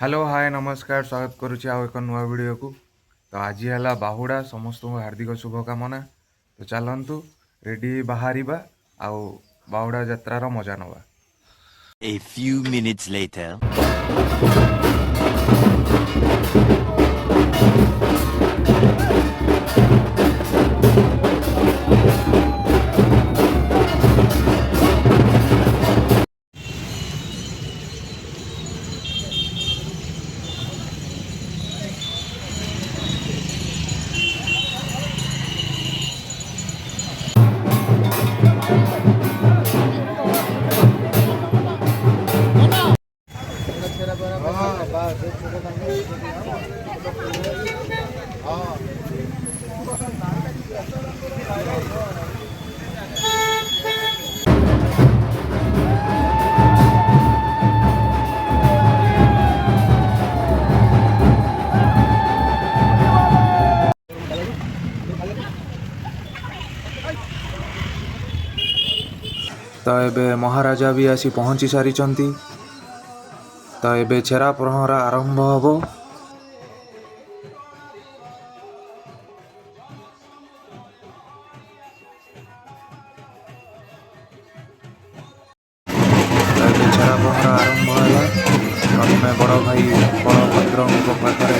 Hello hi नमस्कार स्वागत करुच्ची आउ एक नुआ वीडियो को। तो आज है बाहुड़ा समस्त को हार्दिक शुभकामना। तो चलतु रेडी बाहर आउ बाहुड़ा यात्रार मजा नवा। A few minutes later. तो एबे महाराजा भी आसी पहुँची सारी। तो एबे छेरा प्रहरा आरंभ हबो। तो एबे छेरा प्रहरा आरंभ होला। प्रथमे बड़ भाई बलभद्र पाखरे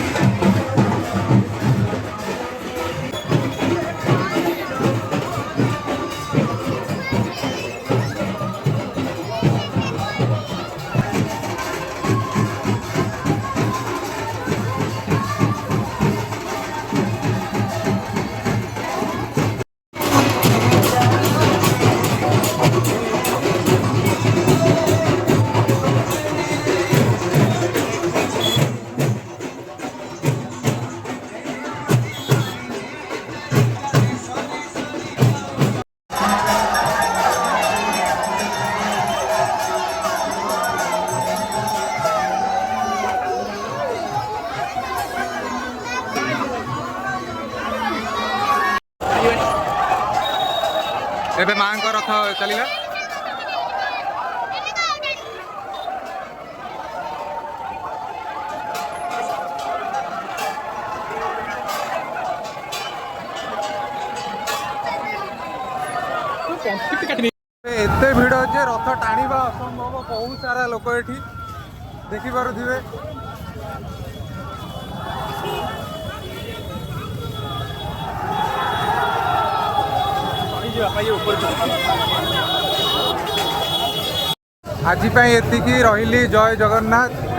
एबे मां को रथ चलिला। एते भिड़ जे रथ टाणीबा असंभव। बहुत सारा लोक एठी देखि पारुथिबे। आज एतिकी रही। जय जगन्नाथ।